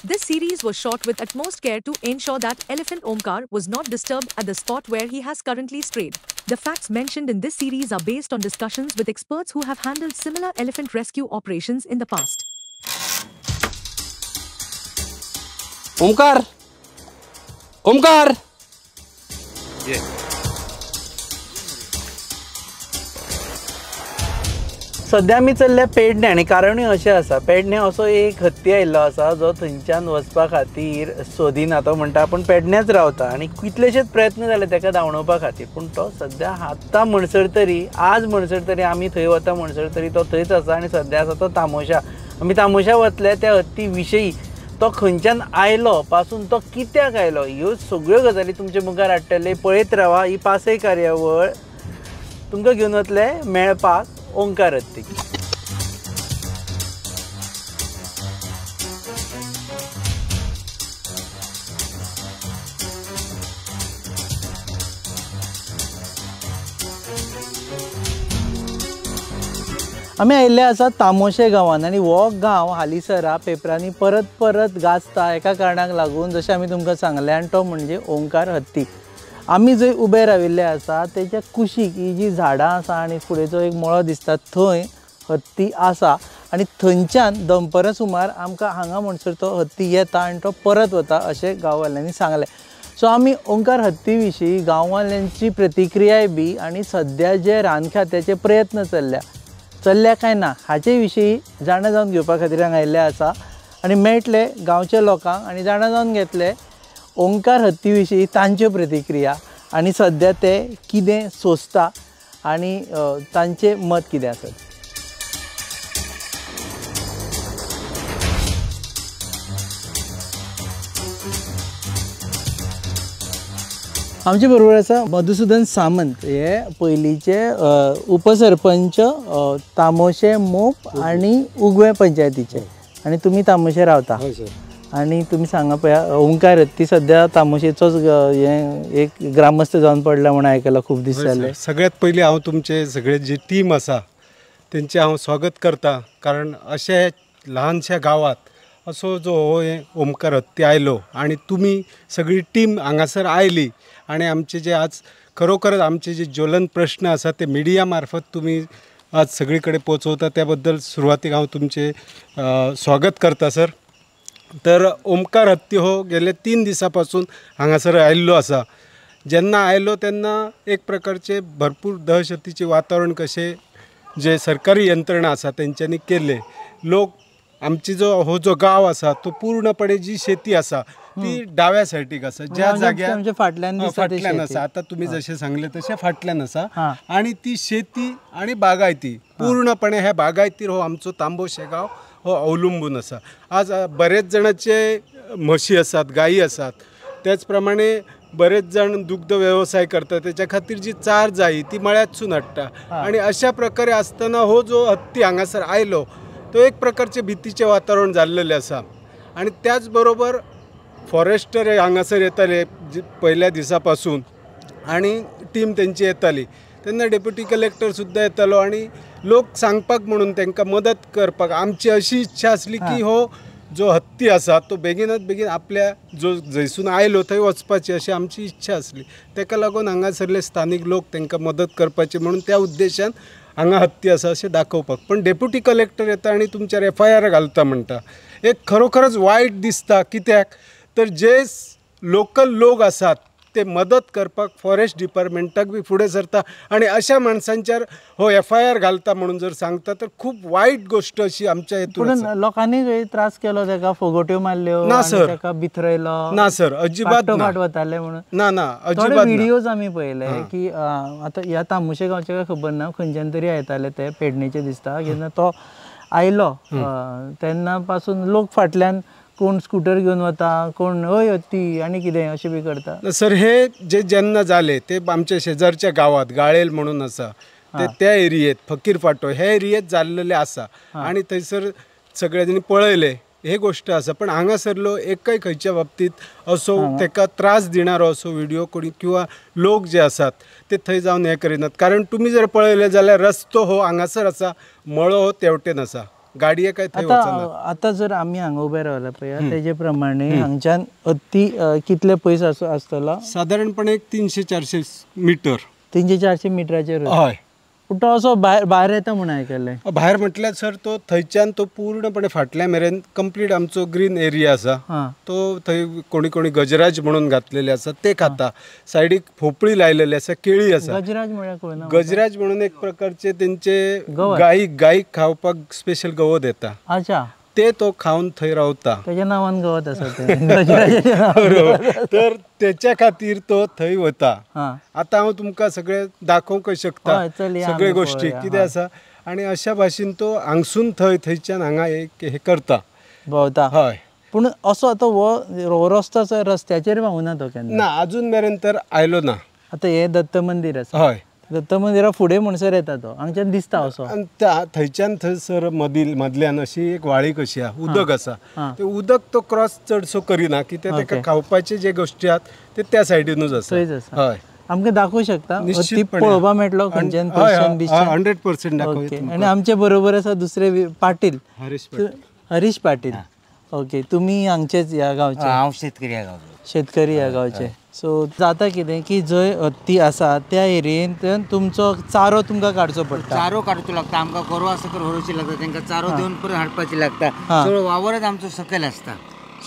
This series was shot with utmost care to ensure that elephant Omkar was not disturbed at the spot where he has currently strayed. The facts mentioned in this series are based on discussions with experts who have handled similar elephant rescue operations in the past. Omkar Omkar सध्या आमी चल्ल्या पेडणे आनी कारणूय अशें आसा पेडणे असो एक हत्ती आयिल्लो आसा जो थंयच्यान वचपा खातीर सोदिना तो म्हणटा आपूण पेडणेच रावता आनी कितलेशेच प्रयत्न जाले ताका धांवणोवपा खातीर पूण तो सद्या आतां म्हणसर तरी आज म्हणसर तरी आमी थंय वता म्हणसर तरी तो थंयच आसा आनी सद्या आसा तो तामोशा आमी तामोशा वतले त्या हत्ती विशयी तो खंयच्यान आयलो पासून तो कित्याक आयलो ह्यो सगळ्यो गजाली तुमचे मुखार हाडटले पळयत रावा ही पासय कार्यावळ तुमकां घेवन वतले मेळपाक ओंकार हत्ती आमी आयिल्ले आसा तामोशे गांवांत आनी हो गांव हालीसरा पेपरांनी परत परत गाजता एका कारणाक लागून जशें आमी तुमकां सांगलें आनी तो म्हणजे ओंकार हत्ती आमी जंय उबे राविल्ले आसा तेच्या कुशीक ही जी झाडां आसा आनी फुडें जो एक मळो दिसता थंय हत्ती आसा आनी थंयच्यान दनपारां सुमार आमकां हांगा म्हणसर तो हत्ती येता आनी तो परत वता अशें गांववाल्यांनी सांगलें सो आमी ओंकार हत्ती विशीं गांववाल्यांची प्रतिक्रियाय बी आनी सद्या जे रानखात्याचे प्रयत्न चल्ल्या काय ना हाचे विशीं जाणा जावन घेवपा खातीर हांगा आयिल्ले आसा आनी मेळटले गांवच्या लोकांक आनी जाणा जावन घेतले ओंकार हत्ती विशीं तांच्यो प्रतिक्रिया आनी सद्या ते कितें सोंसता आनी तांचें मत कितें आसत आमचे बरोबर आसा मधुसूदन सामंत हे पयलींचे उपसरपंच तामोशे मोप आनी उगवे पंचायतीचे आनी तुमी तामोशे रावता आनी तुमी सांगा पळया ओंकार हत्ती सद्या तामोशेचोच हे एक ग्रामस्थ जावन पडला म्हणून आयकलां खूब दीस जाले सगळ्यात पयलीं हांव तुमचे सगळे जी टीम आसा तेंचे हांव स्वागत करता कारण अशे ल्हानशा गांवांत असो जो हो ओमकार हत्ती आयलो आनी तुमी सगळी टीम हांगासर आयली आनी आमचे जे आज खरोखरच आमचे जे ज्वलन प्रश्न आसा ते मिडिया मार्फत तुमी आज सगळी कडेन पोचवता त्या बद्दल सुरवातीक हांव तुमचे स्वागत करता सर तर ओमकार हत्ती हो गेले 3 दिसां पासून हांगासर आयिल्लो आसा जेन्ना आयलो तेन्ना एक प्रकारचे भरपूर दहशतीचे वातावरण कशें जे सरकारी यंत्रणा आसा तेंच्यांनी केले लोक आमची जो गांव आसा तो पूर्णपणे जी शेती आसा ती डाव्या सायडीक आसा ज्या जाग्यार फाटल्यान आसा आता तुम्ही जशें सांगले तशें फाटल्यान आसा आनी ती शेती आनी बागायती पूर्णपणे ह्या बागायतीर हो आमचो तांबोशे गांव हो अवलंबून आसा आज बरेच जणांचे म्हशी आसात गायी आसात त्याच प्रमाणे बरेच जण दुग्ध व्यवसाय करतात त्याच्या खातीर जी चार जायी ती मळ्यातसून हाडटा आणि अशा प्रकारे असताना हो जो हत्ती हांगासर आयलो तो एक प्रकारचे भीतीचे वातावरण जाल्लेले आसा आणि त्याच बरोबर फॉरेस्टर हांगासर येताले पहिल्या दिसा पासून आणि टीम त्यांची येताली तेन्ना डेप्युटी कलेक्टर सुद्दां येतालो आणि लोक सांगपाक म्हणून तांकां मदत करपाक आमची अशी इच्छा आसली की हो जो हत्ती आसा तो बेगीनात बेगीन आपल्या जो जंयसून आयलो थंय वचपाची अशी आमची इच्छा आसली ताका लागून हांगासरले स्थानीक लोक तांकां मदत करपाची म्हणून त्या उद्देशान हांगा हत्ती आसा अशें दाखोवपाक पण डेप्युटी कलेक्टर येता आनी तुमच्यार FIR घालता म्हणटा एक खरोखरच वायट दिसता कित्याक तर जे लोकल लोक आसात ते मदत करपाक फॉरेस्ट डिपार्टमेंटाक बी फुडें सरता आणि अशा माणसांच्यार हो FIR घालता म्हणून जर सांगता तर खूप वाईट गोष्ट अशी आमच्या हेतून लोकांनी त्रास केलो ताका फोगोट्यो मारल्यो ना सर ताका भितरयलो ना सर अजिबात ना वताले म्हणून ना अजिबात व्हिडिओज आमी पळयले की आता ह्या तामुशे गांवचे काय खबर ना खंयच्यान तरी आयताले ते पेडणेचे दिसता जेन्ना तो आयलो तेन्ना पासून लोक फाटल्यान कोण स्कूटर घेवन वता कोण हय हत्ती आनी कितें अशें बी करता सर हे जे जेन्ना जाले ते आमच्या शेजारच्या गावात गाळेल म्हणून आसा ते त्या एरियेत फकीर फाटो ह्या एरियेत जाल्लेले आसा आणि थंयसर सगळ्यांनी पळयले हे गोष्ट आसा पण हांगासरलो एकय खंयच्या बाबतीत असो ताका त्रास दिणारो असो व्हिडिओ कोणी किंवा लोक जे आसात ते थंय जावन हे करिनात कारण तुम्ही जर पळयले जाल्यार रस्तो हो हांगासर आसा मळो हो तेवटेन आसा गाडये काय थंय वचना. आता जर आम्ही हांगा उबे रावला पळय तेजे प्रमाणे हांगच्यान हत्ती कितले पयस आसतलो? साधारणपणे एक 300-400 मीटर. 300-400 मिटराचेर. हय. पूण तो असो भायर येता म्हणून आयकले. भायर म्हटल्यार सर तो थंयच्यान तो पूर्णपणे फाटल्या मेरेन कंप्लीट आमचो ग्रीन एरिया आसा तो थंय कोणी कोणी गजराज म्हणून घातलेले आसा ते खाता. सायडीक भोपळी लायलेली आसा, केळी आसा. गजराज म्हळ्यार कोण? गजराज म्हणून एक प्रकारचे तेंचे गायीक खावपाक स्पेशल गवत येता. अच्छा. ते तो खावन थंय रावता. तेच्या नांवान गवत आसा ते गजराजाच्या नांवान. तर तेच्या खातीर तो थंय वता. आतां हांव तुमकां सगळे दाखोवंक शकता सगळे गोष्टी कितें आसा आनी अशा भाशेन तो हांगसून थंयच्यान हांगा हे करता भोंवता. हय. पूण असो आतां हो रस्तो रस्त्याचेर पावूना तो केन्ना? ना, अजून मेरेन तर आयलो ना. आतां हे दत्त मंदिर आसा. हय. दत्त मंदिरा फुडें म्हणसर येता तो हांगच्यान दिसता असो. थंयच्यान थंयसर मदल्यान अशी एक वाळी कशी आहा, उदक आसा. ते उदक तो क्रॉस चडसो करिना कित्याक तेका खावपाचे जे गोश्टी आहात ते त्या सायडीनूच आसा. हय. आमकां दाखोवं शकता? निश्चितपणे. पळोवपा मेळटलो खंयच्यान? 100% दाखोवं. आनी आमचे बरोबर आसा दुसरे पाटील हरीश पाटील. ओके. तुमी हांगचेच ह्या गांवचे? हांव शेतकरी ह्या गांवचो. शेतकरी ह्या गांवचे. सो जाता कितें की जंय हत्ती आसा त्या एरियेंत तुमचो चारो तुमकां काडचो पडटा. चारो काडचो लागता आमकां. गोरवां सकयल व्हरची लागता, तांकां चारो दिवन परत हाडपाची लागता. सगळो वावरच आमचो सकयल आसता.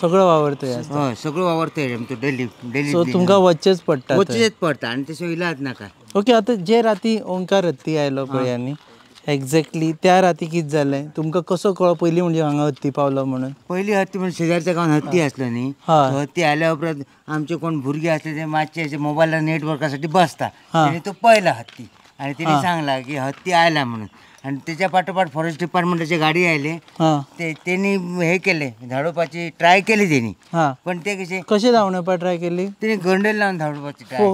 सगळो वावर थंय आसता. हय, सगळो वावर थंय आमचो डेली. सो तुमकां वचचेच पडटा. वचचेच पडटा आनी तशें इलाज नाका. ओके. आतां जे राती ओंकार हत्ती आयलो पळय आनी एक्झॅक्टली त्या राती कितें जालें तुमकां कसो कळ्ळो पयलीं म्हणजे हांगा हत्ती पावलो म्हणून? पयलीं हत्ती म्हणजे शेजारच्या गांवांत हत्ती आसलो न्ही. हत्ती आयल्या उपरांत आमचे कोण भुरगे आसले ते मातशे मोबायलार नेटवर्कासाठी बसता. तेणी तो पळयला हत्ती आनी तेणी सांगला की हत्ती आयला म्हणून. आणि त्याच्या पाठोपाठ फॉरेस्ट डिपार्टमेंटाची गाडी आयले. त्यांनी हे केले धाडोवपाची ट्राय केली त्यांनी. पण ते कशे धांवडोवपा ट्राय केली? त्यांनी गंडेल लावून धाडोवपाची ट्राय.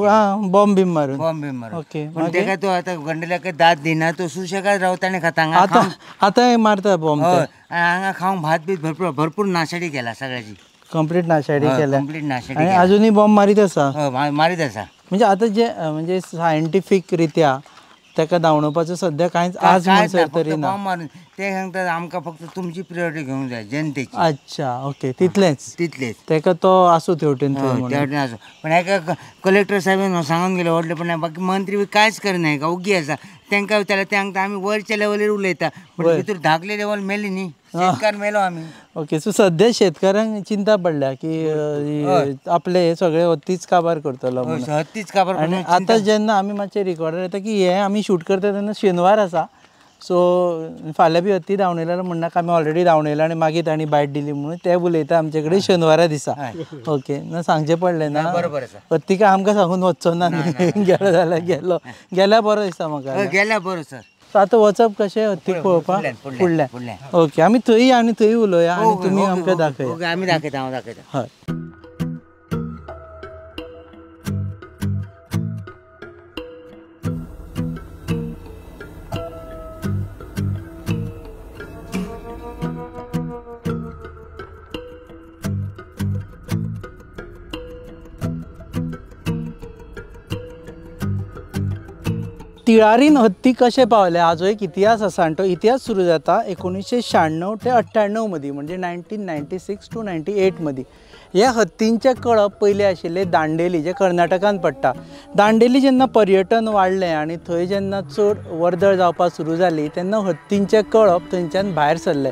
बॉम्ब बीम मारून. ओके. पण तेका तो आता गंडेल्याक दात दिना तो सुशेगाद रावता आनी खाता. आतां मारता बॉम्ब. हांगा खावंक भात बीत भरपूर नाशाडी केला सगळ्याची. कंप्लीट नाशाडी केल्या. कंप्लीट नाशाडी. अजूनही बॉम्ब मारीत आसा. मारीत आसा. म्हणजे आता जे म्हणजे सायंटिफीक रित्या ताका धांवडोवपाचो सध्या कांयच आज म्हणसर तरी ना. मारून ते सांगतात आमकां फक्त तुमची प्रियोरिटी घेवंक जाय जनतेची. अच्छा. ओके. तितलेंच ताका तो आसूं तेवटेन आसूं. पण हेका कलेक्टर साहेबान सांगून गेले व्हडले पण बाकी मंत्री कांयच करिना. हेका ओगी आसा तांकां विचारलें ते सांगता आमी वरच्या लेवलीर उलयता पण भितर धाकले लेवल मेली न्ही. शेतकार मेलो आमी. ओके. सो सध्या शेतकारांक चिंता पडल्या की आपले हे सगळे हत्तीच काबार करतलो म्हणून. हत्तीच काबार. आनी आतां जेन्ना आमी मातशे रिकॉर्डर येता की हे आमी शूट करता तेन्ना शेनवार आसा. सो फाल्यां बी हत्ती धांवडयला म्हणनाका आमी ऑलरेडी धांवडयला आनी मागीर तांणी बायट दिली म्हणून ते उलयता आमचे कडेन शेनवारा दिसा. ओके. ना सांगचें पडलें ना. हत्ती काय आमकां सांगून वचचो ना. गेलो जाल्यार गेल्या बरो दिसता म्हाका. गेल्या बरो सर. सो आतां वचप कशें हत्ती पळोवपाक? फुडल्यान. ओके. आमी थंय आनी थंय उलोवया आनी तुमी आमकां दाखया. आमी दाखयता. हांव दाखयता. हय. तिळारीन हत्ती कशे पावले हाजो एक इतिहास आसा आनी तो इतिहास सुरू जाता 1996 ते 98 मदीं म्हणजे 1996 to 98 मदीं. ह्या हत्तींचे कळप पयलीं आशिल्ले दांडेली जे कर्नाटकान पडटा. दांडेली जेन्ना पर्यटन वाडलें आनी थंय जेन्ना चड वर्दळ जावपाक सुरू जाली तेन्ना हत्तींचे कळप थंयच्यान भायर सरले.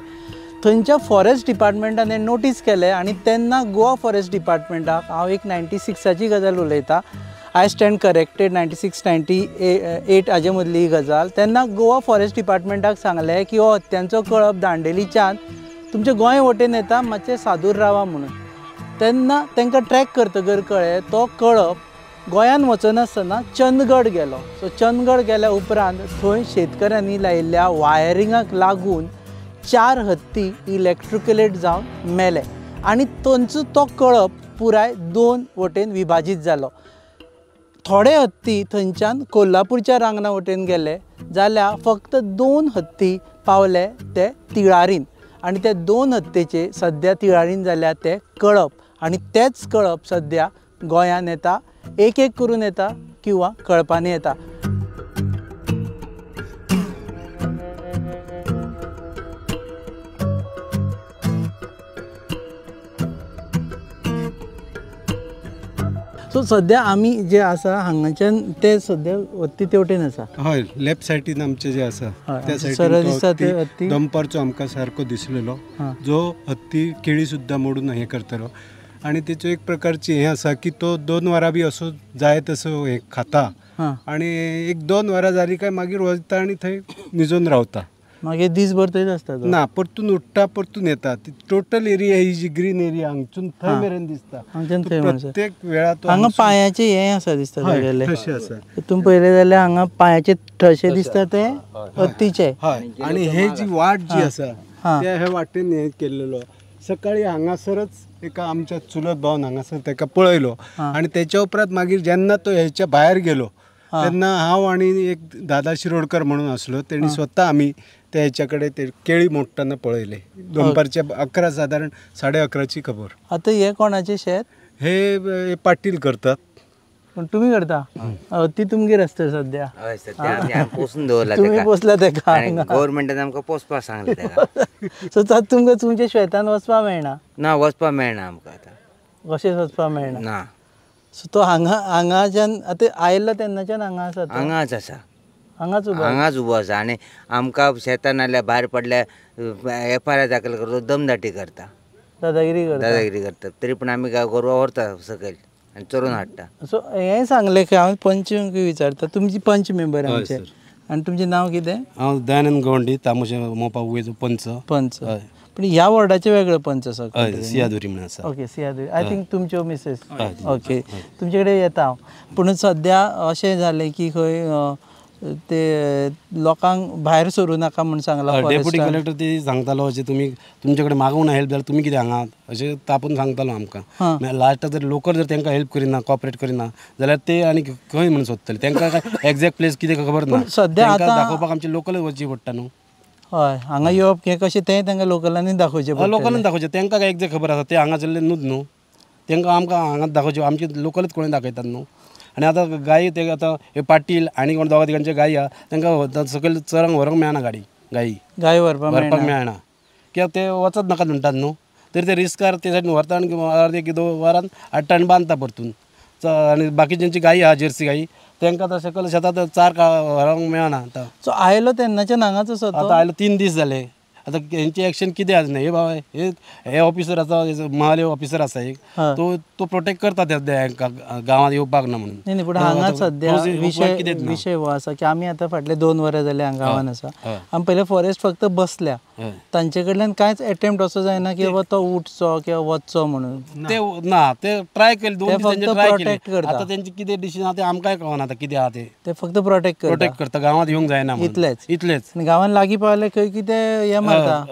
थंयच्या फॉरेस्ट डिपार्टमेंटान हें नोटीस केलें आनी तेन्ना गोवा फॉरेस्ट डिपार्टमेंटाक हांव एक 96ची गजाल उलयतां. आय स्टँड करेक्टेड 96-98 हाजे मदली ही गजाल. तेन्ना गोवा फॉरेस्ट डिपार्टमेंटाक सांगलें की हो हत्यांचो कळप दांडेलीच्यान तुमचे गोंय वटेन येता मातशें सादूर रावा म्हणून. तेन्ना तांकां ट्रॅक करतकर कळ्ळें तो कळप गोंयान वचनासतना चंदगड गेलो. सो चंदगड गेल्या उपरांत थंय शेतकऱ्यांनी लायिल्ल्या वायरिंगाक लागून 4 हत्ती इलेक्ट्रिक्युलेट जावन मेले आनी तांचो तो कळप पुराय 2 वटेन विभाजीत जालो. थोडे हत्ती थंयच्यान कोल्हापूरच्या रांगणा वटेन गेले जाल्यार फक्त 2 हत्ती पावले ते तिळारीन आनी ते 2 हत्तेचे सद्या तिळारीन जाल्यार ते कळप आनी तेच कळप सद्या गोंयान येता. एक करून येता किंवा कळपांनी येता. सो सध्या आमी जे आसा हांगाच्यान ते सध्या हत्ती तेवटेन आसा. हय, लेफ्ट सायडीन आमचे जे आसा त्या सरळ दिसता ते सायडीन हत्ती. डंपरचो आमकां सारको दिसलेलो, जो हत्ती केळी सुद्दां मोडून हे करतलो. आणि तेचो एक प्रकारची हे आसा की तो 2 वरां बी असो जाय तसो हे खाता आणि 1-2 वरां जाली काय मागीर वयता आणि थंय न्हिजून रावता. मागीर दिसभर थंयच आसता तो. ना, परतून उठता, परतून येता. टोटल एरिया ही जी ग्रीन एरिया हांगसून थंय मेरेन दिसता. हांगच्यान थंय म्हणसर. प्रत्येक वेळा तो हांगा पांयाचे हे आसा दिसता सगळे. तशें आसा. तुम्ही पळयलें जाल्यार हांगा पांयाचे ठशे दिसता ते हत्तीचे. हय, आणि हे जी वाट जी आसा त्या ह्या वाटेन हे केल्लेलो. सकाळी हांगासरच एका आमच्या चुलत भावन हांगासर ताका पळयलो आणि त्याच्या उपरांत मागीर जेन्ना तो हेच्या भायर गेलो तेन्ना हांव आणि एक दादा शिरोडकर म्हणून आसलो, तेणी स्वता आमी त्या हेच्या कडेन ते केळी मोडटना पळयले. दनपारच्या 11 सादारण 11:30ची खबर. आता हे कोणाचे शेत? हे पाटील करतात. पण तुम्ही करता? ती तुमगेर आसता सध्या. हय सर, ते आमी पोसून दवरला तुम्ही तेका. पोसला तेका. आणि गव्हर्नमेंटान आमकां पोसपाक सांगलें तेका. सो तात तुमकां तुमच्या शेतान वचपाक मेळना? ना, वचपाक मेळना आमकां आतां. कशेंच वचपाक मेळना. ना, सो तो हांगाच्यान आतां आयल्लो तेन्नाच्यान हांगा आसा तो? हांगाच आसा. हांगाच उबो? हांगाच उबो आसा. आनी आमकां शेतान नाल्यार भायर पडल्या एफआयआर दाखल करता, दमदाटी करता, दादागिरी करता. दादागिरी करता. तरी पूण आमी गोरवां व्हरता सकयल आनी चोरून हाडटा. सो हें सांगलें की हांव पंच विचारता. तुमची पंच मेंबर आमचे. आनी तुमचें नांव कितें? हांव दयानंद गवंडी, तामोशे मोपा उवेचो पंच. पंच. पण ह्या वॉर्डाचे वेगळे पंच आसा? सियादुरी म्हणून आसा. ओके, सियादुरी. आय थिंक तुमच्यो मिसेस. ओके, तुमचे कडेन येता हांव. पूण सद्या अशें जालें की खंय ते लोकांक भायर सरूं नाका म्हणून सांगलां. डेप्युटी कलेक्टर ते सांगतालो अशें तुमी तुमचे कडेन मागूंक ना हेल्प जाल्यार तुमी कितें हांगात अशें तापून सांगतालो आमकां. लास्टाक जर लोकल जर तांकां हेल्प करिना, कॉपरेट करिना जाल्यार ते आनी खंय म्हणून सोदतले. तांकां काय एक्झॅक्ट प्लेस कितें खबर ना. सद्या आतां दाखोवपाक आमचे लोकलच वचचीं पडटा न्हू. हय, हांगा येवप हें कशें तें तांकां लोकलांनी दाखोवचें पडटा. लोकलांनी दाखोवचें. तांकां काय एक्झॅक्ट खबर आसा ते हांगा जाल्ले न्हूच. तांकां आमकां हांगा दाखोवचें. आमचे लोकलच कोणी दाखयतात न्हू. आनी आतां गायी ते आतां हे पाटील आनी कोण 2-3 गायी आहा तांकां सकयल चरांक व्हरोंक मेळना. गायी व्हरपाक मेळना कित्याक ते वचत नाकात म्हणटात न्हू. तरी ते रिस्कार ते सायडीन व्हरता आनी 1-2 वरान हाडटा आनी बांदता परतून. आनी बाकीच्यांची गायी आहा जर्सी गायी तांकां आतां सकयल शेतात चार व्हरोंक मेळना आतां. सो आयलो तेन्नाच्यान हांगाच आसा तो? आतां आयलो 3 दीस जाले. आतां हेंची एक्शन कितें आसा हे बाबा हे ऑफिसर आसा, महाले ऑफिसर आसा एक, तो प्रोटेक्ट करता त्या गांवांत येवपाक ना म्हणून. नाही पूण हांगा सद्या विशय हो आसा की आमी आतां फाटले 2 वरां जाले हांगा गांवांत आसा. आमी पयले फॉरेस्ट फक्त बसल्या, तांचे कडल्यान कांयच एटेम्प्ट असो जायना की बाबा तो उठचो किंवा वचचो म्हणून. ते ना, ते ट्राय केले 2 दीस प्रोटेक्ट करता. आतां तेंचे कितें डिसिजन आहा ते आमकांय कळना आतां कितें आहा ते फक्त प्रोटेक्ट करता. गांवांत येवंक जायना इतलेच. गांवांत लागीं पावले खंय कितें हे मारता,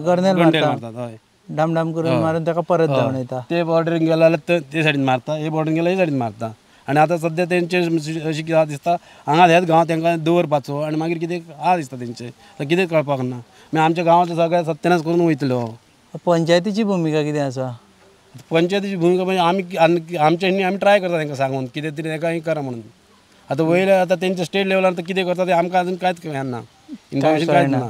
गर्नेल मारतात, डाम करून मारून ताका परत धांवन येता. ते बॉर्डरीन गेला जाल्यार ते सायडीन मारता, हे बॉर्डरीन गेला हे सायडीन मारता. आनी आतां सद्या तेंचे अशें कितें दिसता हांगा ह्याच गांवांत तांकां दवरपाचो आनी मागीर कितें आहा दिसता तेंचे कितें कळपाक ना. मागीर आमच्या गांवांतलो सगळें सत्यानाश करून वयतलो. पंचायतीची भुमिका कितें आसा? पंचायतीची भुमिका म्हणजे आमी ट्राय करता तांकां सांगून कितें तरी तांकां हें करा म्हणून. आतां वयले आतां तेंच्या स्टेट लेवलार कितें करता ते आमकां आजून कांयच कळना, इन्फॉर्मेशन कांयच ना.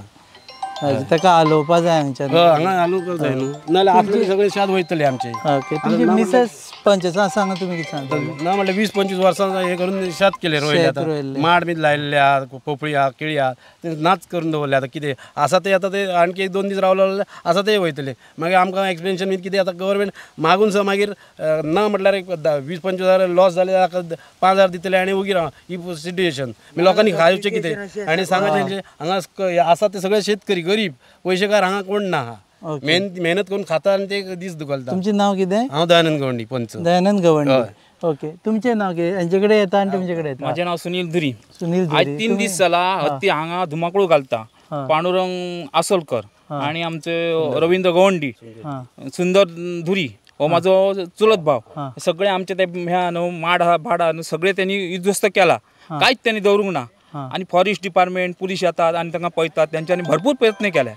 ताका हालोवपा जाय हांगच्यान. हांगा हालोवपाक जाय न्हू, नाल्यार आपले सगळे शेत वयतले आमचे. ओके, तुमची मिसेस पंच सांगा तुमी कितें सांगता? ना म्हणल्यार 20-25 वर्सां हे करून शेत केले, रोयले. आतां माड बी लायिल्ले आहा, पोपळी आहा, केळी आहा, ते नाच करून दवरले. आतां कितें आसा ते आतां ते आणखी 1-2 दीस रावलो जाल्यार आसा ते वयतले. मागीर आमकां एक्सपेन्शन बी कितें आतां गव्हर्मेंट मागून सुद्दां मागीर ना म्हटल्यार 20-25 हजार लॉस जाले जाल्यार 5,000 दितले आनी उगी राव ही सिट्युएशन. लोकांनी खावचें कितें आनी सांगाचें. हांगा आसा ते सगळे शेतकरी गरीब, पयशेकार हांगा कोण ना. मेहनत करून खाता आनी ते दीस दुखलता. तुमचें नांव कितें? हांव दयानंद गवंडी, पंच. दयानंद गवंडी. ओके, तुमचें नांव कितें? हांचे कडेन येता आनी तुमचे कडेन येता? माझे नाव सुनील धुरी. सुनील आज 3 दीस जाला हत्ती हांगा धुमाकूळ घालता. पांडुरंग आसोलकर आणि आमचे रवींद्र गवंडी, सुंदर धुरी हो माझो चुलत भाव, सगळे आमचे ते ह्या न्हू माड आहा भाड आहा न्हू सगळे त्यांनी उद्ध्वस्त केला. कांयच त्यांनी दवरूंक ना. आणि फॉरेस्ट डिपार्टमेंट पुलीस येतात आणि तांकां पळयतात. त्यांच्यानी भरपूर प्रयत्न केले,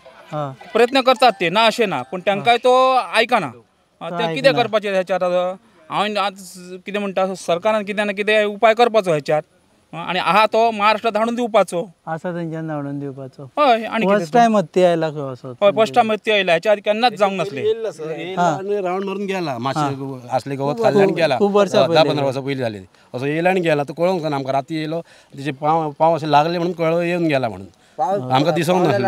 प्रयत्न करतात ते ना अशें ना, पूण तांकांय तो आयकना. ते कितें करपाचें हेच्यार? हांवें आज कितें म्हणटा सरकारान कितें ना कितें उपाय करपाचो हेच्यार. आणि हा तो महाराष्ट्रात हाडून दिवपाचो असा तेंच्यान धाडून दिवपाचो. हय आणि फर्स्ट टाइम हत्ती आयला खंय असो. हय फर्स्ट टाइम हत्ती आयला, ह्याच्या आधी केन्नाच जावंक नसले. आणि राऊंड मारून गेला, मासे असले गवत खाल्ले आणि गेला. खूप वर्षां 10-15 वर्सां पयलीं जाली. असो येयला आणि गेला. तो कळोंक ना आमकां. राती येयलो त्याचे पांव असे लागले म्हणून कळो येऊन गेला म्हणून आमकां दिसोंक नासलो.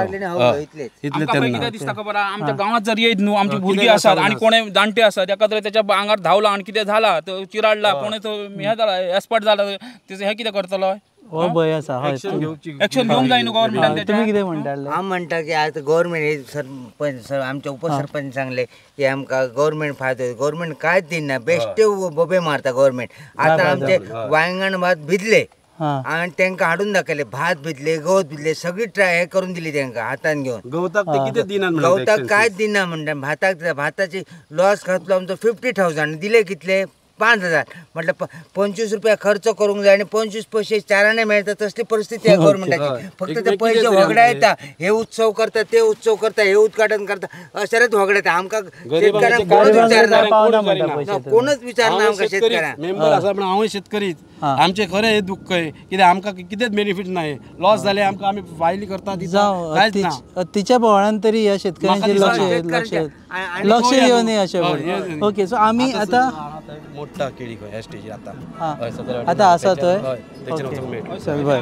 इतले तेन्ना दिसता खबर आमच्या गावात जर येत न्हू, आमची भुरगीं आसात आणि कोणी जाणटे आसात, एका तरी त्याच्या आंगार धावला आणि कितें झाला तो चिराडला, कोणी तो हे जाला एक्सपर्ट जाला, त्याचं हे कितें करतलो. हो भय आसा. हय एक्शन घेवंक जाय न्हू गव्हर्नमेंटान. तुम्ही कितें म्हणटाले? हांव म्हणटा की आता गव्हर्नमेंट सरपंच आमचे उपसरपंच सांगले की आमकां गव्हर्नमेंट फायदो, गव्हर्नमेंट कांयच दिना, बेश्टे बोबे मारता गव्हर्नमेंट. आता आमचे वांयगण भात भिजले आणि तांकां हाडून दाखयले, भात भिजले, गवत भिजले, सगळी ट्राय हे करून दिली तांकां हातान घेवन. गवताक ते कितें दिनात म्हणटा. गवताक कांयच दिना म्हणटा. भाताची लॉस घातलो आमचो 50,000, दिले कितले 5,000. म्हटलं 25 रुपया खर्च करूंक जाय आणि 25 पैसे चाराने मेळटा, तसली परिस्थिती आहे गव्हर्नमेंटाची. फक्त ते पैसे वगडा येता, हे उत्सव करता, ते उत्सव करता, हे उद्घाटन करता, अशेच वगडा येता. आमकां शेतकऱ्यांक कोणूच विचारना, कोणूच विचारना आमकां शेतकऱ्यांक. मेंबर आसा पण हांव शेतकरीच, आमचे खरें हे दुःख आहे. कित्याक आमकां कितेंच बेनिफीट नाही. लॉस जाले आमकां आमी फायली करता कांयच ना. तिच्या भोवणान तरी ह्या शेतकऱ्यांचे लक्ष येवन अशें. ओके, सो आमी आतां मोठा केळी खंय ह्या स्टेजीर आतां आसा थंय. तेचे बरें.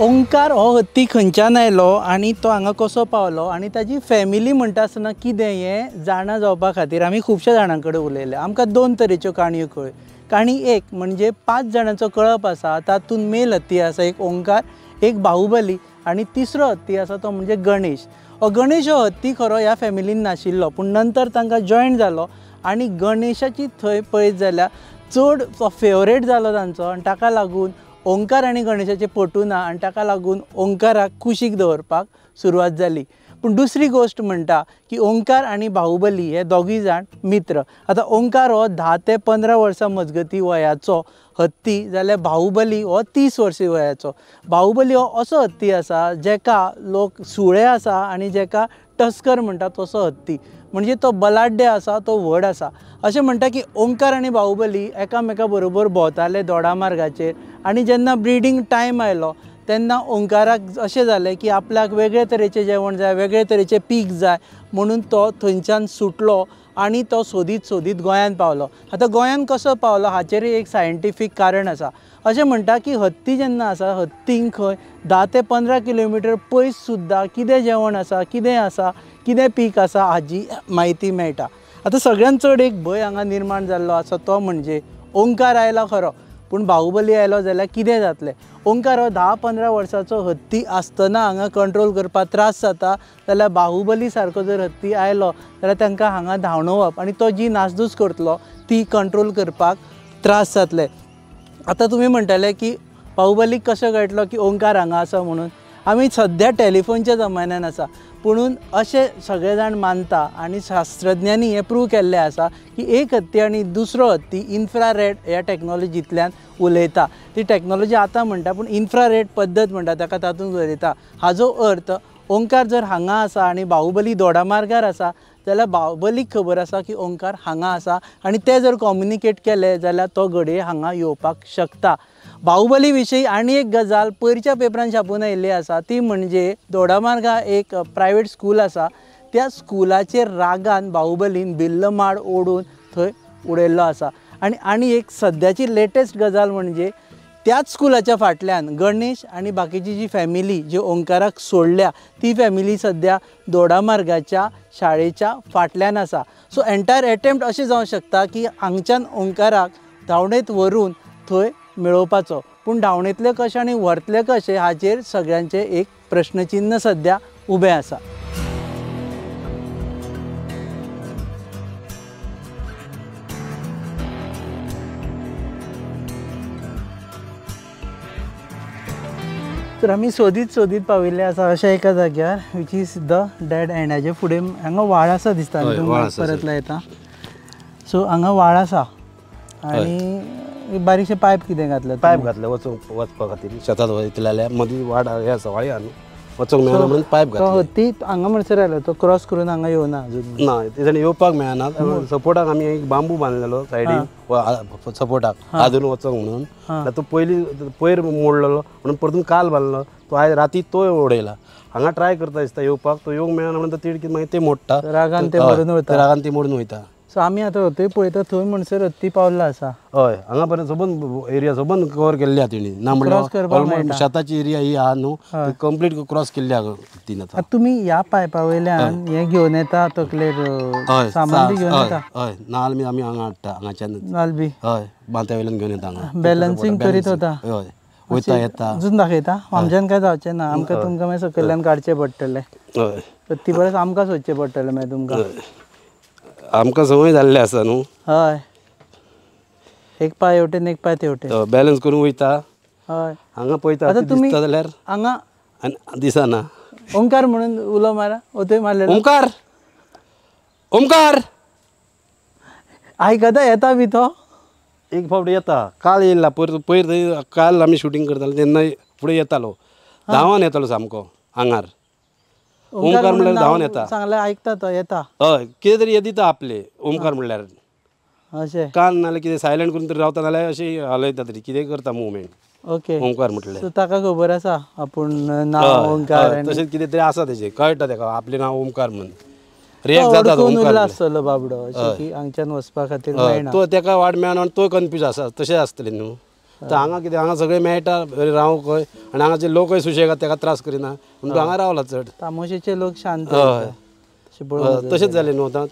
ओंकार हो हत्ती खंयच्यान आयलो आनी तो हांगा कसो पावलो आनी ताजी फॅमिली म्हणटा आसतना कितें हें जाणा जावपा खातीर आमी खुबश्या जाणां कडेन उलयले. आमकां 2 तरेच्यो काणयो कळ्ळ्यो. काणी एक म्हणजे 5 जाणांचो कळप आसा, तातूंत मेल हत्ती आसा, एक ओंकार, एक बाहुबली आनी तिसरो हत्ती आसा तो म्हणजे गणेश. गणेश हो हत्ती खरो ह्या फॅमिलीन नाशिल्लो, पूण नंतर तांकां जॉयन जालो आनी गणेशाची थंय पळयत जाल्यार चड फेवरेट जालो तांचो आनी ताका लागून ओंकार आनी गणेशाचें पटूना आनी ताका लागून ओंकाराक कुशीक दवरपाक सुरवात जाली. पूण दुसरी गोश्ट म्हणटा की ओंकार आनी बाहुबली हे दोगूय जाण मित्र. आतां ओंकार हो 10 ते 15 वर्सां मजगती वयाचो हत्ती जाल्यार बाहुबली हो 30 वर्सां वयाचो. बाहुबली हो असो हत्ती आसा जेका लोक सुळे आसा आनी जेका टस्कर म्हणटा तसो हत्ती. म्हणजे तो बलाढ्य आसा, तो व्हड आसा. अशें म्हणटा की ओंकार आनी बाहुबली एकामेका बरोबर भोंवताले दोडामार्गाचेर आनी जेन्ना ब्रिडींग टायम आयलो तेन्ना ओंकाराक अशें जालें की आपल्याक वेगळे तरेचें जेवण जाय, वेगळे तरेचें पीक जाय, म्हणून तो थंयच्यान सुटलो आनी तो सोदीत सोदीत गोंयांत पावलो. आतां गोंयांत कसो पावलो हाचेरय एक सायंटिफीक कारण आसा. अशें म्हणटा की हत्ती जेन्ना आसा, हत्तींक खंय 10 ते 15 किलोमिटर पयस सुद्दां कितें जेवण आसा, कितें आसा, कितें पीक आसा हाची म्हायती मेळटा. आतां सगळ्यांत चड एक भंय हांगा निर्माण जाल्लो आसा तो म्हणजे ओंकार आयलो खरो, पूण बाहुबली आयलो जाल्यार कितें जातलें. ओंकार हो 10-15 वर्साचो हत्ती आसतना हांगा कंट्रोल करपाक त्रास जाता, जाल्यार बाहुबली सारको जर हत्ती आयलो जाल्यार तांकां हांगा धांवणोवप आनी तो जी नासधूस करतलो ती कंट्रोल करपाक त्रास जातले. आतां तुमी म्हणटाले की बाहुबलीक कशें कळटलो की ओंकार हांगा आसा म्हणून. आमी सद्या टॅलिफोनच्या जमान्यान आसा, पुणून अशें सगळे जाण मानता आनी शास्त्रज्ञांनी हें प्रूव केल्लें आसा की एक हत्ती आनी दुसरो हत्ती इन्फ्रारेड ह्या टॅक्नॉलॉजींतल्यान उलयता. ती टॅक्नॉलॉजी आतां म्हणटा पूण इन्फ्रारेड पद्दत म्हणटा ताका तातूंत उलयता. हाजो अर्थ ओंकार जर हांगा आसा आनी बाहुबली दोडामार्गार आसा जाल्यार बाहुबलीक खबर आसा की ओंकार हांगा आसा आनी ते जर कम्युनिकेट केलें जाल्यार तो घडये हांगा येवपाक शकता. बाहुबली विशीं आनी एक गजाल पयरच्या पेपरान छापून आयिल्ली आसा, ती म्हणजे दोडामार्गा एक प्रायवेट स्कूल आसा, त्या स्कुलाचेर रागान बाहुबलीन भिल्ल माड ओडून थंय उडयल्लो आसा. आनी एक सद्याची लेटेस्ट गजाल म्हणजे त्याच स्कुलाच्या फाटल्यान गणेश आनी बाकीची जी फॅमिली जी ओंकाराक सोडल्या ती फॅमिली सद्या दोडामार्गाच्या शाळेच्या फाटल्यान आसा. सो एंटायर एटेम्प्ट अशें जावंक शकता की हांगच्यान ओंकाराक धांवडेत व्हरून थंय मेळोवपाचो, पूण धांवणेतले कशें आनी व्हरतले कशें हाचेर सगळ्यांचें एक प्रश्नचिन्ह सद्या उबें आसा. तर आमी सोदीत सोदीत पाविल्ले आसा अशा एका जाग्यार which is the dead end. हाजे फुडें हांगा व्हाळ आसा दिसता, परतला येता. सो हांगा व्हाळ आसा आनी बारीकशे पायप कितें घातले? पायप घातले वचपा खातीर शेतात वयतले मदीं वाड हे सवाळी आहा न्हू वचूंक मेळना म्हणून पायप घातले. हत्ती हांगा म्हणसर आयलो तो क्रॉस करून हांगा येवना अजून? ना तेच्यानी येवपाक मेळना. सपोर्टाक आमी एक बांबू बांदलेलो सायडीन सपोर्टाक आजून वचोंक म्हणून. तो पयर मोडलेलो म्हणून परतून काल बांदलो तो आयज राती तो उडयला. हांगा ट्राय करता दिसता येवपाक तो येवंक मेळना म्हणून तो तिडकीत मागीर ते मोडटा रागान ते मरून वयता. रागान ती मोडून वयता. सो आमी आतां हत्ती पळयता थंय म्हणसर हत्ती पावल्लो आसा. हय हांगा पर्यंत सबंद एरिया सबंद कवर केल्ली आहा तेणी ना म्हणल्यार ऑलमोस्ट शेताची एरिया ही आहा न्हू कंप्लीट क्रॉस केल्ली आहा तीन. आतां तुमी ह्या पायपा वयल्यान हें घेवन येता तकलेर सामान बी घेवन येता? हय नाल्ल बी आमी हांगा हाडटा हांगाच्यान नाल्ल बी हय बांत्या वयल्यान घेवन येता हांगा. बॅलन्सिंग करीत वता? हय वयता येता अजून दाखयता? आमच्यान काय जावचें ना आमकां तुमकां मागीर सकयल्यान काडचें पडटलें. हय हत्ती परस आमकां सोदचें पडटलें मागीर तुमकां. आमकां संवय जाल्ले आसा न्हू. हय एक पाय हेवटेन एक पाय तेवटेन बॅलन्स करून वयता. हय हांगा पळयता दिसता जाल्यार हांगा दिसना. ओंकार म्हणून उलो मारा ओतय मारलेलो. ओंकार ओंकार आयकता येता बी तो? एक फावट येता. काल येयला पयर थंय काल आमी शूटिंग करताले तेन्ना फुडें येतालो धांवन येतालो सामको आंगार. ओंकार म्हणल्यार धांवन येता. सांगल्यार आयकता तो येता? हय कितें तरी हे दिता आपले ओंकार म्हणल्यार अशें कान नाल्यार कितें सायलंट करून तरी रावता नाल्यार अशें हलयता तरी कितें करता मुवमेंट. ओके ओंकार म्हटल्यार ताका खबर आसा आपूण नांव ओंकार तशेंच कितें तरी आसा तेजें कळटा ताका आपलें नांव ओंकार म्हणून रिएक्ट जाता ओंकार आसतलो बाबडो अशें की हांगच्यान वचपा खातीर मेळना. तो ताका वाट मेळना तो कन्फ्यूज आसा तशें आसतलें न्हू. तर हांगा कितें हांगा सगळें मेळटा रावंक खंय आनी हांगाचे लोकय सुशेगाद ताका त्रास करिना म्हणून हांगा रावला चड. तामोशेचे लोक शांत तशेंच जालें न्हू. आतां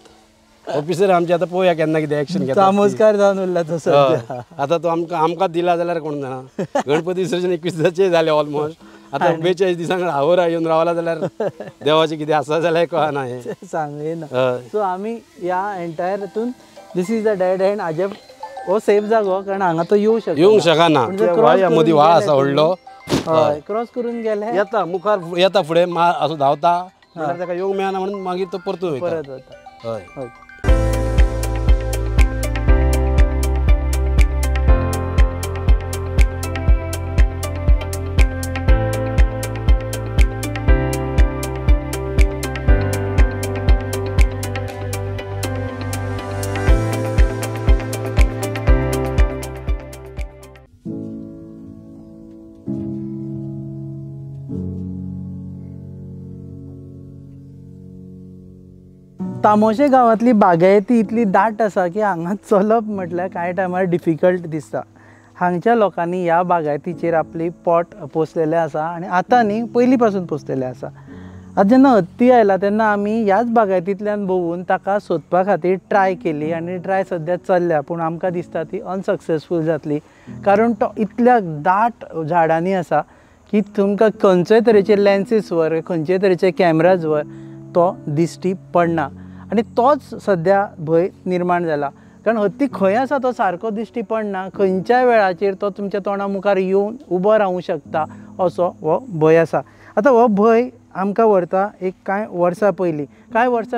ऑफिसर आमचे आतां पळोवया केन्ना कितें एक्शन घेता. तामोसकार जावन उरला तो सद्या. आतां तो आमकां दिला जाल्यार कोण जाणा. गणपती विसर्जन 21 जालें ऑलमोस्ट. आतां 42 दिसांक हावर येवन रावला जाल्यार देवाचें कितें आसा जाल्यार कळना हें सांगना. सो आमी ह्या एंटायर हितून this is the dead end अजब हो सेफ जागो कारण हांगा तो येवंक शकना. मदीं व्हाळ आसा व्हडलो क्रॉस करून गेले येता मुखार येता फुडें असो धांवता म्हणल्यार ताका येवंक मेळना म्हणून मागीर तो परतून वयता. हय तामोशे गांवांतली बागायती इतली दाट आसा की हांगा चलप म्हटल्यार कांय टायमार डिफिकल्ट दिसता. हांगच्या लोकांनी ह्या बागायतीचेर आपली पोट पोसलेलें आसा आनी आतां न्ही पयलीं पासून पोसलेलें आसा. आतां जेन्ना हत्ती आयला तेन्ना आमी ह्याच बागायतींतल्यान भोंवून ताका सोदपा खातीर ट्राय केली आनी ट्राय सद्या चल्ल्या पूण आमकां दिसता ती अनसक्सेसफूल जातली कारण तो इतल्या दाट झाडांनी आसा की तुमकां खंयच्याय तरेचे लेन्सीस वर खंयच्याय तरेचे कॅमेराज वर तो दिश्टी पडना. आनी तोच सद्या भंय निर्माण जाला कारण हत्ती खंय आसा तो सारको दिश्टी पडना. खंयच्याय वेळाचेर तो तुमच्या तोंडा मुखार येवन उबो रावूंक शकता असो हो भंय आसा. आतां हो भंय आमकां व्हरता एक कांय वर्सां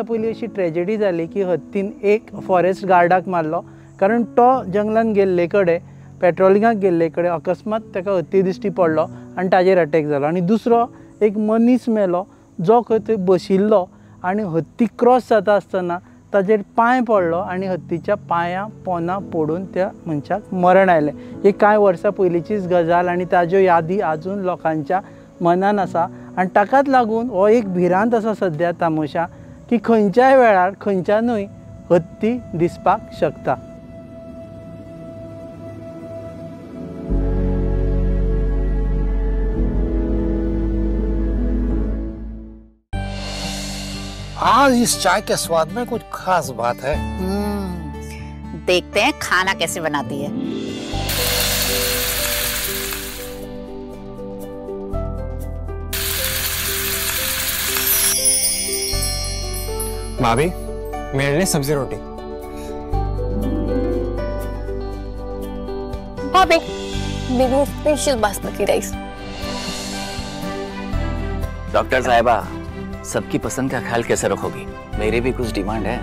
पयलीं अशी ट्रेजेडी जाली की हत्तीन एक फॉरेस्ट गार्डाक मारलो कारण तो जंगलान गेल्ले कडेन पेट्रोलिंगाक गेल्ले कडेन अकस्मात ताका हत्ती दिश्टी पडलो आनी ताजेर अटॅक जालो. आनी दुसरो एक मनीस मेलो जो खंय थंय बशिल्लो आनी हत्ती क्रॉस जाता आसतना ताजेर पांय पडलो आनी हत्तीच्या पांयां पोंदां पडून त्या मनशाक मरण आयलें. ही कांय वर्सां पयलींचीच गजाल आनी ताज्यो यादी आजून लोकांच्या मनान आसा आनी ताकाच लागून हो एक भिरांत आसा सद्या तामोशा की खंयच्याय वेळार खंयच्यानूय हत्ती दिसपाक शकता. आज इस चाय के स्वाद में कुछ खास बात है। देखते हैं खाना कैसे बनाती है। भाभी मेरे लिए सब्जी रोटी। भाभी मेरे लिए स्पेशल बासमती राइस। डॉक्टर साहिबा सबकी पसंद का ख्याल कैसे रखोगी? मेरी भी कुछ डिमांड है।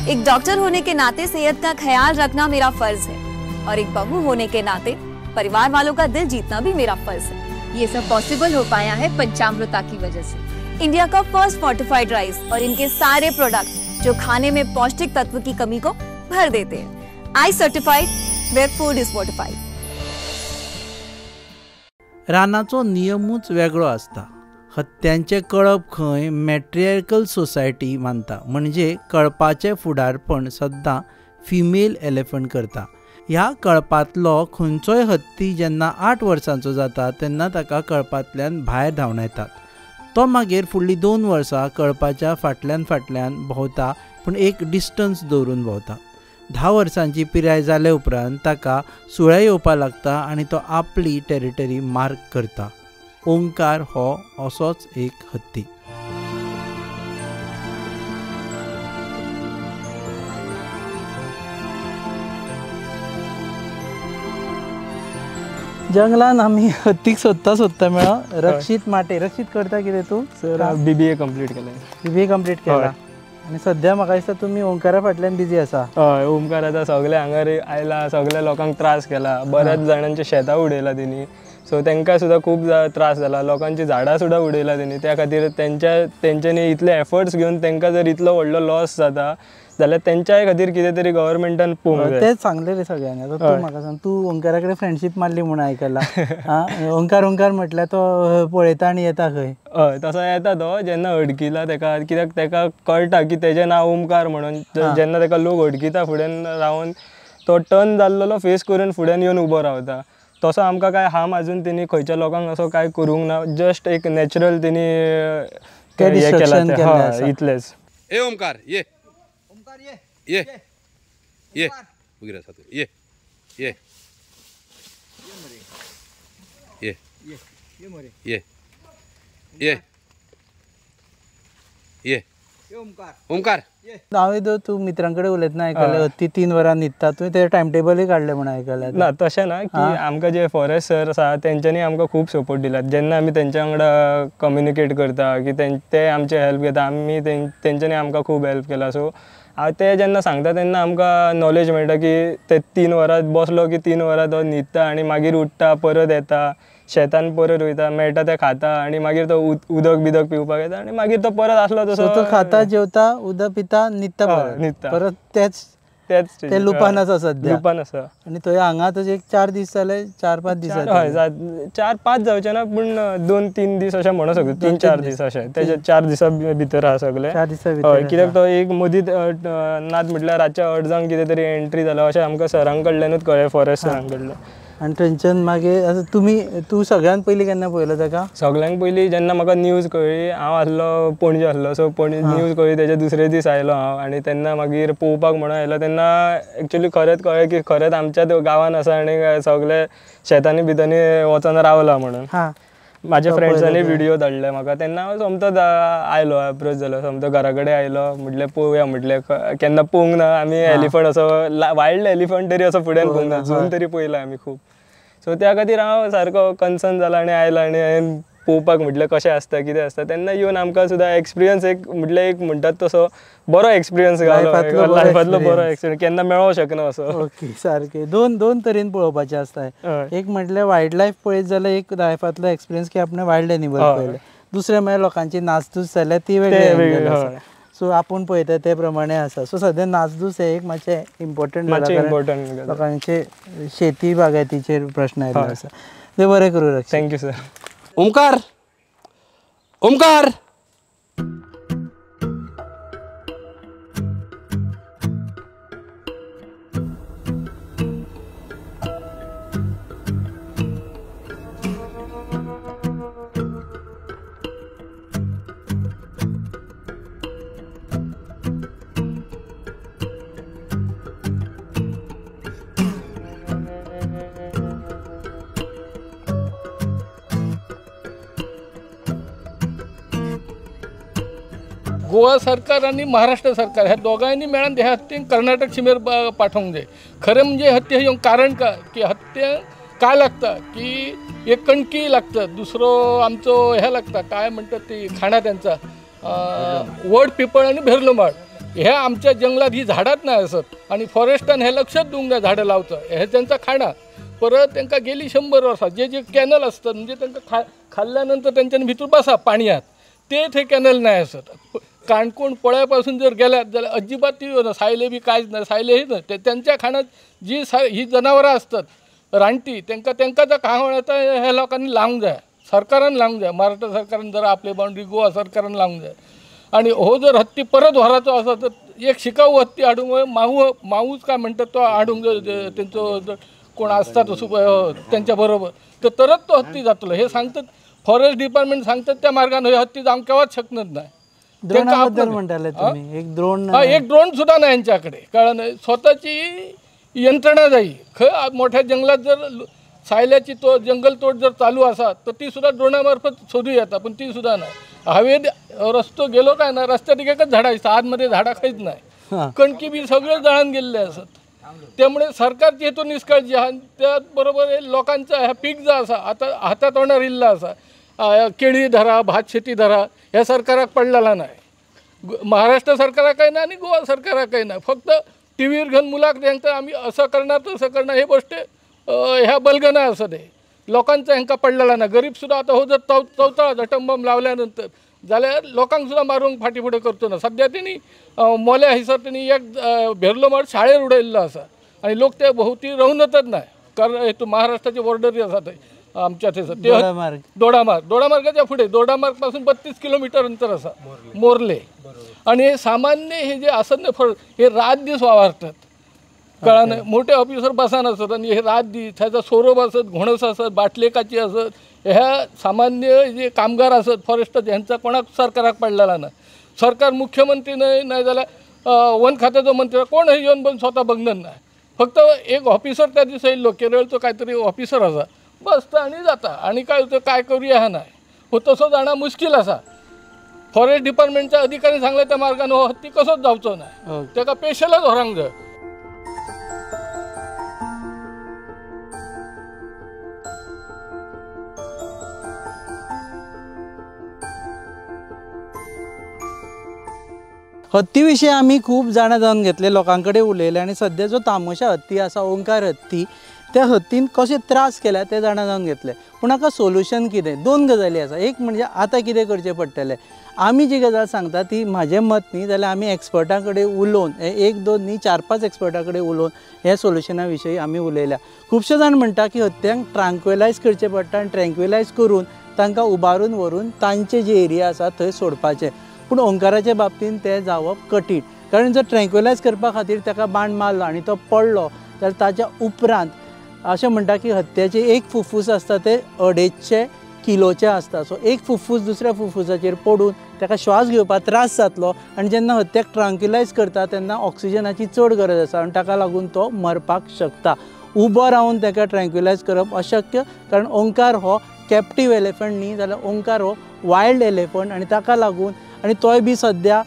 एक डॉक्टर होने के नाते सेहत का ख्याल रखना मेरा फर्ज है और एक बहू होने के नाते परिवार वालों का दिल जीतना भी मेरा फर्ज है। ये सब पॉसिबल हो पाया है पंचामृता की वजह से। इंडिया का फर्स्ट फोर्टिफाइड राइस और इनके सारे प्रोडक्ट जो खाने में पौष्टिक तत्व की कमी को भर देते हैं। I certified where food is fortified. रानाचो नियमूच वेगळो आसता। हत्यांचे कळप खंय मॅट्रियार्कल सोसायटी मानता, म्हणजे कळपाचे फुडारपण सद्दां फिमेल एलिफंट करता। ह्या कळपांतलो खंयचोय हत्ती जेन्ना 8 वर्सांचो जाता तेन्ना ताका कळपांतल्यान भायर धांवन येतात। तो मागीर फुडलीं 2 वर्सां कळपाच्या फाटल्यान भोंवता, पूण एक डिस्टन्स दवरून भोंवता। 10 वर्सांची पिराय जाले उपरांत ताका सुळें येवपाक लागता आनी तो आपली टेरिटरी मार्क करता। ओंकार हो असोच एक हत्ती। जंगलान आमी हत्तीक सोदता मेळ्ळो। रक्षित माटे, रक्षित करता कितें तूं? सर BBA कंप्लीट केलें। BBA कंप्लीट केला आनी सद्या म्हाका दिसता तुमी ओंकारा फाटल्यान बिजी आसा। हय, ओंकार आतां सगळे हांगार आयला, सगळ्या लोकांक त्रास केला, बऱ्याच जाणांचे शेतां उडयला तेणी, सो तांकां सुद्दां खूब त्रास जाला, लोकांची झाडां सुद्दां उडयला तेणी। त्या खातीर तेंच्यांनी इतले एफर्ट्स घेवन तांकां जर इतलो व्हडलो लॉस जाता जाल्यार तेंच्याय खातीर कितें तरी गव्हर्मेंटान पळोवंक जाय। तेच सांगले रे सगळ्यांनी। आतां तूं म्हाका सांग, तूं ओंकारा कडेन फ्रेंडशीप मारली म्हणून आयकला। ओंकार म्हटल्यार तो पळयता आनी येता खंय? हय, तसो येता तो जेन्ना अडकिला ताका, कित्याक ताका कळटा की तेजें नांव ओंकार म्हणून। जेन्ना ताका लोक अडकिता फुड्यान रावन तो टर्न जाल्लो फेस करून फुड्यान येवन उबो रावता। तसो आमकां काय हार्म आजून तेणी खंयच्या लोकांक असो काय करूंक ना, जस्ट एक नॅचरल तेणी हे केला, इतलेंच। ए ओंकार ये, ये ये वगैरे असा तू ये ये ये ये ये ये ओंकार हांवें तूं मित्रां कडेन उलयतना आयकलें हत्ती 3 वरां न्हिदता, तुवें तें टायम टेबलूय काडलें म्हणून आयकलें। ना तशें ना, की आमकां जे फॉरेस्ट सर आसा तेंच्यांनी आमकां खूब सपोर्ट दिला। जेन्ना आमी तेंच्या वांगडा कम्युनिकेट करता की ते आमचे हेल्प घेता, आमी तेंच्यांनी आमकां खूब हेल्प केला। सो ते जेन्ना सांगता तेन्ना आमकां नॉलेज मेळटा की ते 3 वरां बसलो की 3 वरां तो न्हिदता आनी मागीर उठता, परत येता, शेतान परत वयता, मेळटा ते खाता आनी मागीर तो उदक बिदक पिवपाक येता आनी मागीर तो परत आसलो तसो तो खाता, जेवता, उदक पिता, न्हिदता परत तेच ते लुपान आसा सद्या। लुपान आसा आनी थंय हांगा तुजे 4 दीस जाले, 4-5 दीस जाले। हय, 4-5 जावचे ना, पूण 2-3 दीस अशें म्हणू शकता, 3-4 दीस अशें। तेजे 4 दिसां भितर आहा सगळे। 4 दिसां भितर। हय, कित्याक तो एक मदींच नात म्हटल्यार रातच्या अडजांक कितें तरी एंट्री जालो अशें आमकां सरां कडल्यानूच कळ्ळें, फॉरेस्ट सरां कडल्यान। आनी थंयच्यान मागीर आतां तूं सगळ्यान पयलीं केन्ना पळयलो ताका? सगळ्यांक पयलीं जेन्ना म्हाका न्यूज कळ्ळी, हांव आसलो पणजे आसलो, सो न्यूज कळ्ळी तेजे दुसरे दीस आयलो हांव आनी तेन्ना मागीर पळोवपाक म्हणून आयलो तेन्ना एक्चुली खरेंच कळ्ळें की खरेंच आमच्याच गांवान आसा आनी सगळे शेतांनी भितांनी वचोन रावला म्हणून। म्हाज्या फ्रेंड्सांनी व्हिडियो धाडले म्हाका, तेन्ना हांव समतो आयलो, अप्रोच जालो, समतो घरा कडेन आयलो, म्हटलें पळोवया, म्हटलें केन्ना पळोवंक ना आमी एलिफंट असो, वायल्ड एलिफंट तरी असो फुड्यान पळोवंक ना, झून तरी पळयला आमी खूब। सो त्या खातीर हांव सारको कन्सर्न जाला आनी आयला आनी हांवें पळोवपाक म्हटलें कशें आसता कितें आसता। तेन्ना येवन आमकां सुद्दां एक्सपिरियन्स एक म्हणटात तसो बरो एक्सपिरियन्स गावलो, लायफांतलो बरो एक्सपिरियन्स, केन्ना मेळोंक शकना असो। ओके, सारकें। दोन तरेन पळोवपाचें आसता। एक म्हटल्यार वायल्ड लायफ पळयत जाल्यार एक लायफांतलो एक्सपिरियन्स की आपण वायल्ड एनिमल पळयले। दुसरें म्हळ्यार लोकांची नाचधूस जाल्यार ती वेगळी, सो आपूण पळयता ते प्रमाणे आसा। सो सद्या नाचधूस हे एक मातशें इम्पॉर्टंट लोकांचे शेती बागायतीचेर प्रश्न आयिल्लो आसा। ते बरें करूं। Thank you sir. ओंकार ओंकार गोवा सरकार आणि महाराष्ट्र सरकार ह्या दोघांनी मेळून ह्या हत्येक कर्नाटक सीमेर पाठवूंक जाय। खरें म्हणजे हत्या येवंक कारण काय की हत्या काय लागता की एक कणकी लागता, दुसरो आमचो हे लागता काय म्हणतात ती खाणा त्यांचा वड पिपळ आणि भेरलो माड। ह्या आमच्या जंगलात ही झाडात नाही असत आणि फॉरेस्टान हे लक्षात देऊंक जाय झाडं लावचं हे त्यांचा खाणा. परत त्यांना गेली 100 वर्सां जे कॅनल असतात म्हणजे त्यांना खाल्ल्यानंतर त्यांच्यानी भितर बसा पाण्यात ते कॅनल नाही असत. काणकोण पळ्यापासून जर गेल्यात जाल्यार अजिबात ती सायले बी कांयच ना सायले हे ना त्यांच्या खाण्यात जी ही जनावरां असतात रानटी त्यांना जर खावण येता ह्या लोकांनी लावंक जाय. सरकारान लावंक जाय. महाराष्ट्र सरकारान जर आपले बाउंड्री गोवा सरकारान लावंक जाय. आणि हो जर हत्ती परत व्हराचो आसा तर एक शिकाऊ हत्ती हाडूंक माऊच काय म्हणतात तो हाडूंक त्यांचो कोण असतात त्यांच्या बरोबर तर तरच तो हत्ती जातलो हे सांगतात. फॉरेस्ट डिपार्टमेंट सांगतात त्या मार्गाने हे हत्ती जावंक केव्हाच शकणार नाही. एक ड्रोन सुद्धा नाही यांच्याकडे कारण स्वतःची यंत्रणा जाई. मोठ्या जंगलात जर सायल्याची जंगल तोड जर चालू असा तर ती सुद्धा ड्रोनामार्फत शोधू येता पण ती सुद्धा नाही. हवेत रस्तो गेलो काय ना रस्त्यात एकच झाडं असतात आतमध्ये झाडं काहीच नाही. कणकी बी सगळे जळून गेलेले असतात. त्यामुळे सरकारची हेतू निष्काळजी हा त्याचबरोबर लोकांचा ह्या पीक जो असा आता हातात होणार इल्ला असा केळी धरा भात शेती धरा ह्या सरकाराक पडलेला नाही. महाराष्ट्र सरकाराकय ना आणि गोवा सरकाराकय ना फक्त टी व्हीवर घेऊन मुलाक सांगता आम्ही असं करणार तसं करणार हे गोष्ट ह्या बलगना असं ते लोकांचा ह्यांका पडलेला ना. गरीबसुद्धा आता हो जर चौथा झटंबम लावल्यानंतर जाल्यार लोकांक सुद्धा मारूंक फाटीफुडें करतो ना. सध्या त्यांनी मोल्या हिसर त्यांनी एक भेरलो मार शाळेर उडयल्लो आसा आणि लोक ते भोवती रावूनच नाही कारण हेतू महाराष्ट्राचे बॉर्डरी आसा थंय आमच्या थंय दोडामार्गाच्या फुडें दोडामार्ग पासून 32 किलोमीटर अंतर आसा मोर्ले. आणि हे सामान्य हे जे असत ना फळ हे रात दीस वावरतात कळान मोठे ऑफिसर बसान असत आणि हे रात दीस त्याचा सोरोब असत घोणस असत बाटलेकाची असत ह्या सामान्य जे कामगार असत फॉरेस्टाचे ह्यांचा कोणाक सरकाराक पडलेला ना. सरकार मुख्यमंत्री नाही जाल्यार वन खात्याचो मंत्री कोण हे येऊन पण स्वतः बघणार नाही. फक्त एक ऑफिसर त्या दिवस येयल्लो केरळचो काहीतरी ऑफिसर असा बसता आणि जाता आणि काय होतं काय करूया हा नाही हो तसं जाणं मुश्किल असा. फॉरेस्ट डिपार्टमेंटच्या अधिकारी सांगले त्या मार्गाने हो हत्ती कसोच जावचो नाही त्याका पेशलच व्हरांक जाय. हत्ती विशीं आमी खूब जाणां जावन घेतले लोकां कडेन उलयले आनी सद्या जो तामोशा हत्ती आसा ओंकार हत्ती त्या हत्तीन कशे त्रास केल्या ते जाणां जावन घेतले. पूण हाका सोल्युशन कितें 2 गजाली आसा. एक म्हणजे आतां कितें करचें पडटलें आमी जी गजाल सांगता ती म्हाजें मत न्ही जाल्यार आमी एक्सपर्टां कडेन उलोवन 1-2 न्ही 4-5 एक्सपर्टां कडेन उलोवन ह्या सोल्युशना विशीं आमी उलयल्या. खुबशे जाण म्हणटा की हत्यांक ट्रांक्विलायज करचें पडटा आनी ट्रँक्विलायज करून तांकां उबारून व्हरून तांचे जे एरिया आसा थंय सोडपाचें. पूण ओंकाराच्या बाबतींत तें जावप कठीण कारण जर ट्रँक्विलायज करपा खातीर ताका बाण मारलो आनी तो पडलो जाल्यार ताच्या उपरांत अशें म्हणटा की हत्याचें एक फुफ्फूस आसता तें 250 किलोचें आसता. सो एक फुफ्फूस दुसऱ्या फुफ्फुसाचेर पडून ताका श्वास घेवपाक त्रास जातलो आनी जेन्ना हत्याक ट्रांक्विलायज करता तेन्ना ऑक्सिजनाची चड गरज आसा आनी ताका लागून तो मरपाक शकता. उबो रावन ताका ट्रँक्विलायज करप अशक्य कारण ओंकार हो कॅप्टीव एलिफंट न्ही जाल्यार ओंकार हो वायल्ड एलिफंट आनी ताका लागून आनी तोय बी सद्या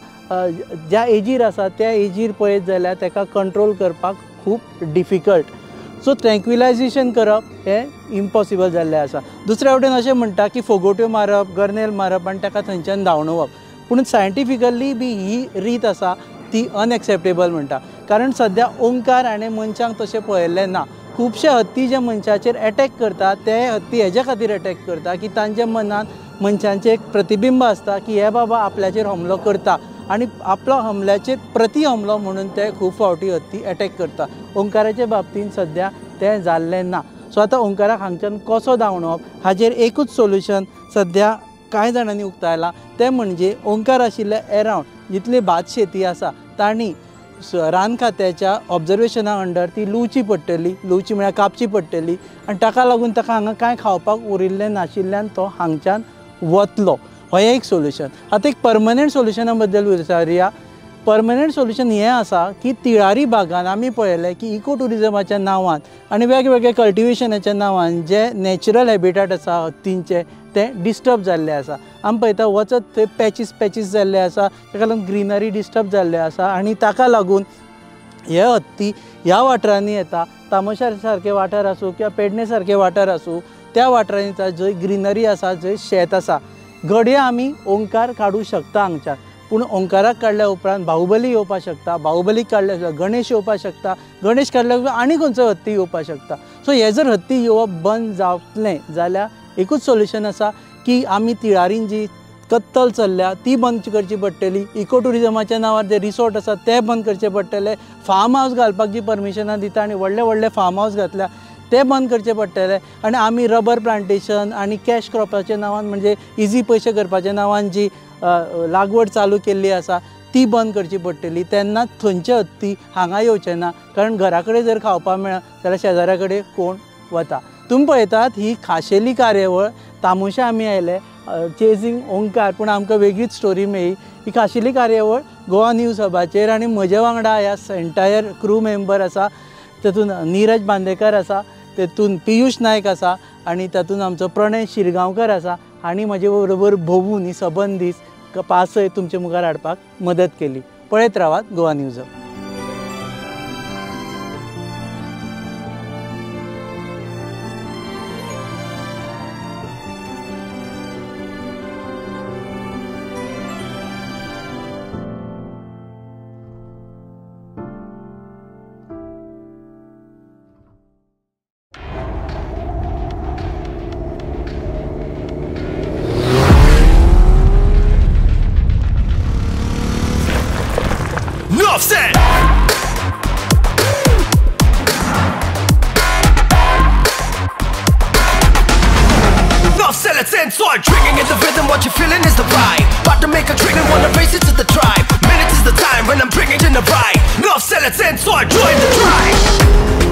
ज्या एजीर आसा त्या एजीर पळयत जाल्यार ताका कंट्रोल करपाक खूब डिफिकल्ट. सो ट्रँक्विलायजेशन करप हें इम्पॉसिबल जाल्लें आसा. दुसऱ्या वटेन अशें म्हणटा की फोगोट्यो मारप गर्नेल मारप आनी ताका थंयच्यान धांवणोवप. पूण सायंटिफिकली बी ही रीत आसा ती अनएक्सेप्टेबल म्हणटा कारण सद्या ओंकार आनी मनशांक तशें पळयल्लें ना. खुबशे हत्ती जे मनशाचेर अटॅक करता ते हत्ती हेज्या खातीर अटॅक करता की तांच्या मनांत मनशांचें एक प्रतिबिंब आसता की हे बाबा आपल्याचेर हमलो करता आनी आपलो हमल्याचेर प्रति हमलो म्हणून ते खूब फावटी हत्ती अटॅक करता. ओंकाराच्या बाबतींत सद्या तें जाल्लें ना. सो आतां ओंकाराक हांगच्यान कसो धांवणोवप हाचेर एकूच सोल्युशन सद्या कांय जाणांनी उक्तायलां तें म्हणजे ओंकार आशिल्ल्या एरावंड जितली भात शेती आसा तांणी रान खात्याच्या ऑब्जर्वेशना अंडर ती लुवची पडटली लुवची म्हळ्यार कापची पडटली आनी ताका लागून ताका हांगा कांय खावपाक उरिल्लें नाशिल्ल्यान तो हांगच्यान वतलो. हो एक सोल्युशन. आतां एक परमनंट सोल्युशना बद्दल विचारया. परमनंट सोल्युशन हें आसा की तिळारी भागान आमी पळयलें की इको टुरिजमाच्या नांवान आनी वेगवेगळे कल्टिवेशनाच्या नांवान जे नॅचरल हॅबिटाट आसा हत्तींचे तें डिस्टर्ब जाल्लें आसा. आमी पळयता वचत थंय पॅचीस जाल्ले आसा ताका लागून ग्रिनरी डिस्टर्ब जाल्लें आसा आनी ताका लागून हे हत्ती ह्या वाठारांनी येता. तामोशा सारके वाठार आसूं किंवा पेडणे सारके वाठार आसूं त्या वाठारांनी जंय ग्रिनरी आसा जंय शेत आसा घडये आमी ओंकार काडूं शकता हांगच्यान. पूण ओंकाराक काडल्या उपरांत बाहुबली येवपाक शकता, बाहुबलीक काडल्या गणेश येवपाक शकता, गणेश काडल्या उपरांत आनी खंयचो हत्ती येवपाक शकता. सो हे जर हत्ती येवप बंद जातलें जाल्यार एकूच सोल्युशन आसा की आमी तिळारीन जी कत्तल चल्ल्या ती बंद करची पडटली. इको टुरिजमाच्या नांवार जे रिसॉर्ट आसात ते बंद करचे पडटले. फार्म हावस घालपाक जी परमिशनां दिता आनी व्हडले व्हडले फार्म हावस घातल्या ते बंद करचे पडटले. आनी आमी रबर प्लांटेशन आनी कॅश क्रॉपाच्या नांवान म्हणजे इजी पयशे करपाच्या नांवान जी लागवड चालू केल्ली आसा ती बंद करची पडटली. तेन्ना थंयचे हत्ती हांगा येवचे ना, कारण घरा कडेन जर खावपाक मेळ्ळा जाल्यार शेजाऱ्या कडेन कोण वता. तुमी पळयतात ही खाशेली कार्यावळ. तामुशा आमी आयले चेजिंग ओंकार, पूण आमकां वेगळीच स्टोरी मेळ्ळी. ही खाशेली कार्यावळ गोवा न्यूज हबाचेर आनी म्हजे वांगडा ह्या एंटायर क्रू मेंबर आसा. तातूंत नीरज बांदेकर आसा, तातूंत पियूश नायक आसा आनी तातूंत आमचो प्रणय शिरगांवकर आसा. हांणी म्हजे बरोबर भोवून ही सबंद दीस पासय तुमचे मुखार हाडपाक मदत केली. पळयत रावात Goa news hub. Start drinking in the rhythm, what you're feeling is the vibe. About to make a drink and wanna race it to the tribe. Minutes is the time when I'm bringing in the ride. Enough, sell it and start join the tribe.